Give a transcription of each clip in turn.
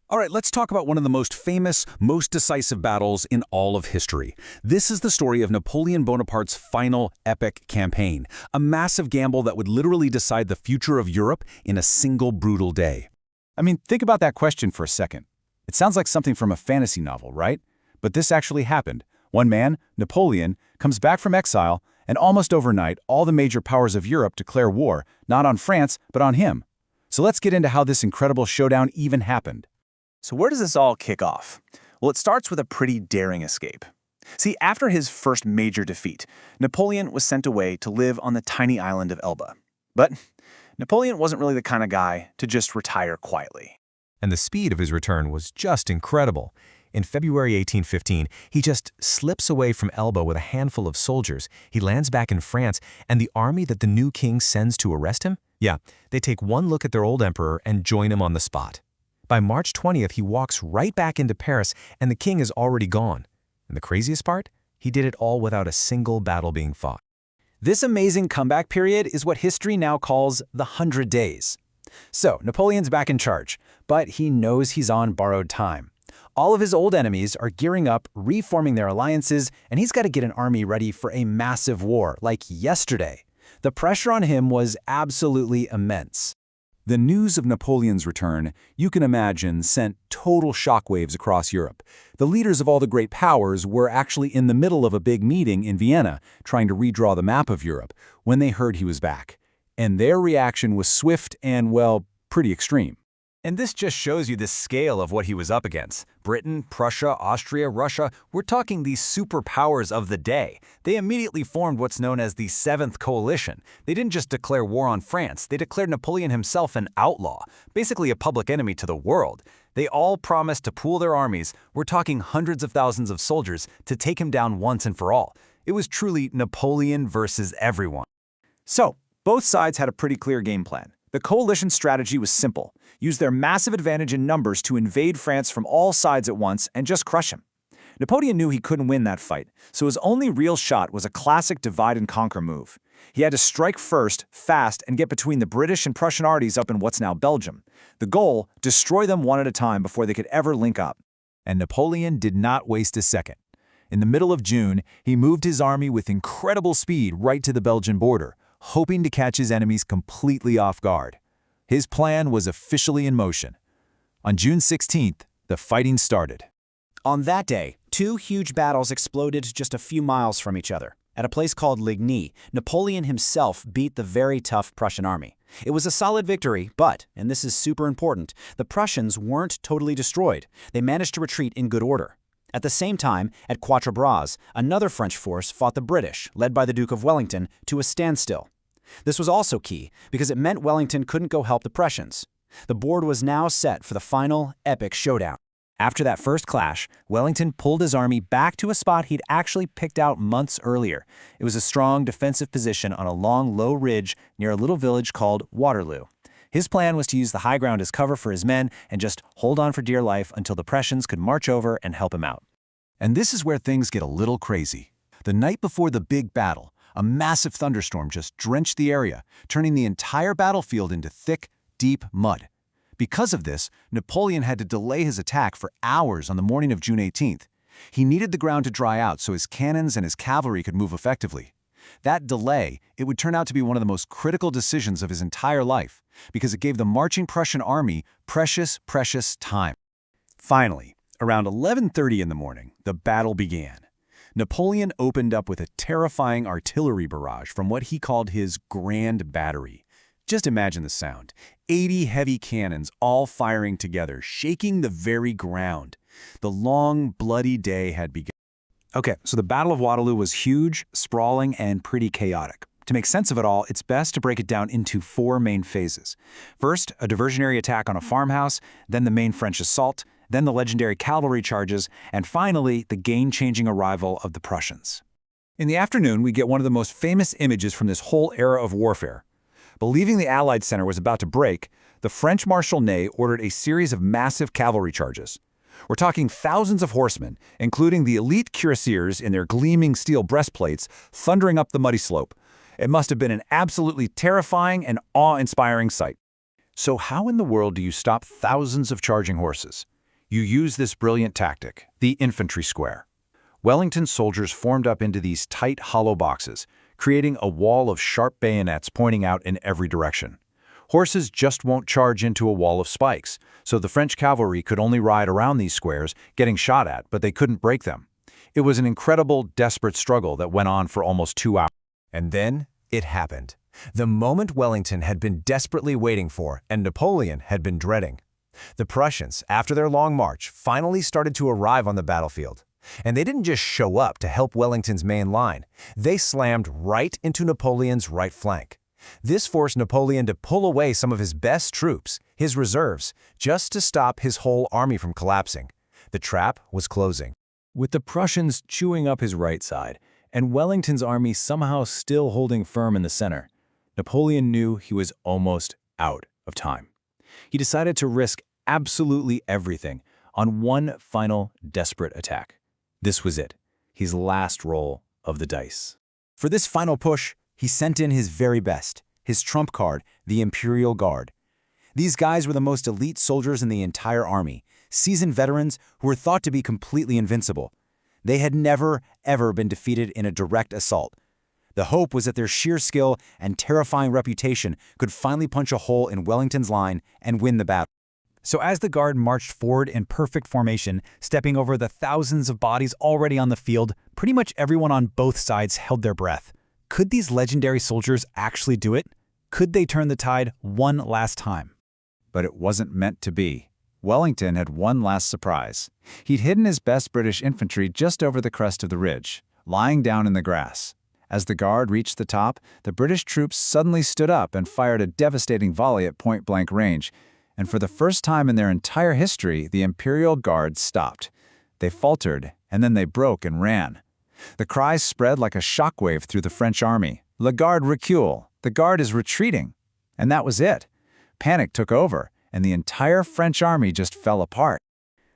All right, let's talk about one of the most famous, most decisive battles in all of history. This is the story of Napoleon Bonaparte's final epic campaign, a massive gamble that would literally decide the future of Europe in a single brutal day. I mean, think about that question for a second. It sounds like something from a fantasy novel, right? But this actually happened. One man, Napoleon, comes back from exile, and almost overnight, all the major powers of Europe declare war, not on France, but on him. So let's get into how this incredible showdown even happened. So where does this all kick off? Well, it starts with a pretty daring escape. See, after his first major defeat, Napoleon was sent away to live on the tiny island of Elba. But Napoleon wasn't really the kind of guy to just retire quietly. And the speed of his return was just incredible. In February 1815, he just slips away from Elba with a handful of soldiers. He lands back in France, and the army that the new king sends to arrest him? Yeah, they take one look at their old emperor and join him on the spot. By March 20th, he walks right back into Paris, and the king is already gone. And the craziest part? He did it all without a single battle being fought. This amazing comeback period is what history now calls the 100 Days. So, Napoleon's back in charge, but he knows he's on borrowed time. All of his old enemies are gearing up, reforming their alliances, and he's got to get an army ready for a massive war, like yesterday. The pressure on him was absolutely immense. The news of Napoleon's return, you can imagine, sent total shockwaves across Europe. The leaders of all the great powers were actually in the middle of a big meeting in Vienna, trying to redraw the map of Europe, when they heard he was back. And their reaction was swift and, well, pretty extreme. And this just shows you the scale of what he was up against. Britain, Prussia, Austria, Russia, we're talking these superpowers of the day. They immediately formed what's known as the Seventh Coalition. They didn't just declare war on France, they declared Napoleon himself an outlaw, basically a public enemy to the world. They all promised to pool their armies, we're talking hundreds of thousands of soldiers, to take him down once and for all. It was truly Napoleon versus everyone. So, both sides had a pretty clear game plan. The coalition strategy was simple. Use their massive advantage in numbers to invade France from all sides at once and just crush him. Napoleon knew he couldn't win that fight, so his only real shot was a classic divide-and-conquer move. He had to strike first, fast, and get between the British and Prussian armies up in what's now Belgium. The goal, destroy them one at a time before they could ever link up. And Napoleon did not waste a second. In the middle of June, he moved his army with incredible speed right to the Belgian border, hoping to catch his enemies completely off guard. His plan was officially in motion. On June 16th, the fighting started. On that day, two huge battles exploded just a few miles from each other. At a place called Ligny, Napoleon himself beat the very tough Prussian army. It was a solid victory, but, and this is super important, the Prussians weren't totally destroyed. They managed to retreat in good order. At the same time, at Quatre Bras, another French force fought the British, led by the Duke of Wellington, to a standstill. This was also key, because it meant Wellington couldn't go help the Prussians. The board was now set for the final, epic showdown. After that first clash, Wellington pulled his army back to a spot he'd actually picked out months earlier. It was a strong defensive position on a long, low ridge near a little village called Waterloo. His plan was to use the high ground as cover for his men and just hold on for dear life until the Prussians could march over and help him out. And this is where things get a little crazy. The night before the big battle, a massive thunderstorm just drenched the area, turning the entire battlefield into thick, deep mud. Because of this, Napoleon had to delay his attack for hours on the morning of June 18th. He needed the ground to dry out so his cannons and his cavalry could move effectively. That delay, it would turn out to be one of the most critical decisions of his entire life, because it gave the marching Prussian army precious, precious time. Finally, around 11:30 in the morning, the battle began. Napoleon opened up with a terrifying artillery barrage from what he called his Grand Battery. Just imagine the sound. 80 heavy cannons all firing together, shaking the very ground. The long, bloody day had begun. Okay, so the Battle of Waterloo was huge, sprawling, and pretty chaotic. To make sense of it all, it's best to break it down into four main phases. First, a diversionary attack on a farmhouse, then the main French assault, then the legendary cavalry charges, and finally, the game-changing arrival of the Prussians. In the afternoon, we get one of the most famous images from this whole era of warfare. Believing the Allied center was about to break, the French Marshal Ney ordered a series of massive cavalry charges. We're talking thousands of horsemen, including the elite cuirassiers in their gleaming steel breastplates, thundering up the muddy slope. It must have been an absolutely terrifying and awe-inspiring sight. So how in the world do you stop thousands of charging horses? You use this brilliant tactic, the infantry square. Wellington's soldiers formed up into these tight, hollow boxes, creating a wall of sharp bayonets pointing out in every direction. Horses just won't charge into a wall of spikes, so the French cavalry could only ride around these squares, getting shot at, but they couldn't break them. It was an incredible, desperate struggle that went on for almost 2 hours. And then it happened. The moment Wellington had been desperately waiting for and Napoleon had been dreading. The Prussians, after their long march, finally started to arrive on the battlefield. And they didn't just show up to help Wellington's main line. They slammed right into Napoleon's right flank. This forced Napoleon to pull away some of his best troops, his reserves, just to stop his whole army from collapsing. The trap was closing. With the Prussians chewing up his right side, and Wellington's army somehow still holding firm in the center, Napoleon knew he was almost out of time. He decided to risk absolutely everything on one final desperate attack. This was it, his last roll of the dice. For this final push, he sent in his very best, his trump card, the Imperial Guard. These guys were the most elite soldiers in the entire army, seasoned veterans who were thought to be completely invincible. They had never, ever been defeated in a direct assault. The hope was that their sheer skill and terrifying reputation could finally punch a hole in Wellington's line and win the battle. So as the Guard marched forward in perfect formation, stepping over the thousands of bodies already on the field, pretty much everyone on both sides held their breath. Could these legendary soldiers actually do it? Could they turn the tide one last time? But it wasn't meant to be. Wellington had one last surprise. He'd hidden his best British infantry just over the crest of the ridge, lying down in the grass. As the Guard reached the top, the British troops suddenly stood up and fired a devastating volley at point-blank range. And for the first time in their entire history, the Imperial Guard stopped. They faltered, and then they broke and ran. The cries spread like a shockwave through the French army. "La Garde recule! The Guard is retreating!" And that was it. Panic took over, and the entire French army just fell apart.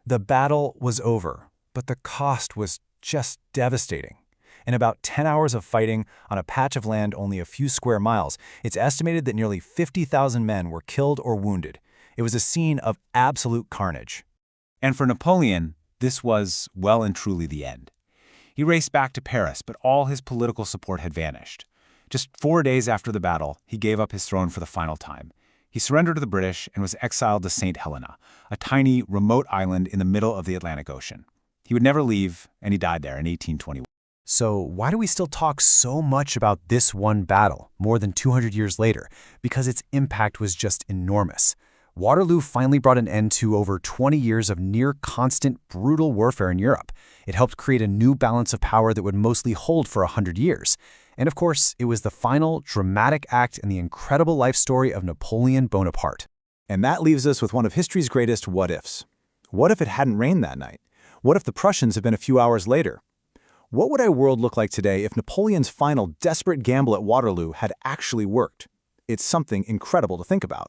The battle was over, but the cost was just devastating. In about 10 hours of fighting on a patch of land only a few square miles, it's estimated that nearly 50,000 men were killed or wounded. It was a scene of absolute carnage. And for Napoleon, this was well and truly the end. He raced back to Paris, but all his political support had vanished. Just 4 days after the battle, he gave up his throne for the final time. He surrendered to the British and was exiled to St. Helena, a tiny, remote island in the middle of the Atlantic Ocean. He would never leave, and he died there in 1821. So why do we still talk so much about this one battle more than 200 years later? Because its impact was just enormous. Waterloo finally brought an end to over 20 years of near-constant, brutal warfare in Europe. It helped create a new balance of power that would mostly hold for 100 years. And of course, it was the final, dramatic act in the incredible life story of Napoleon Bonaparte. And that leaves us with one of history's greatest what-ifs. What if it hadn't rained that night? What if the Prussians had been a few hours later? What would our world look like today if Napoleon's final desperate gamble at Waterloo had actually worked? It's something incredible to think about.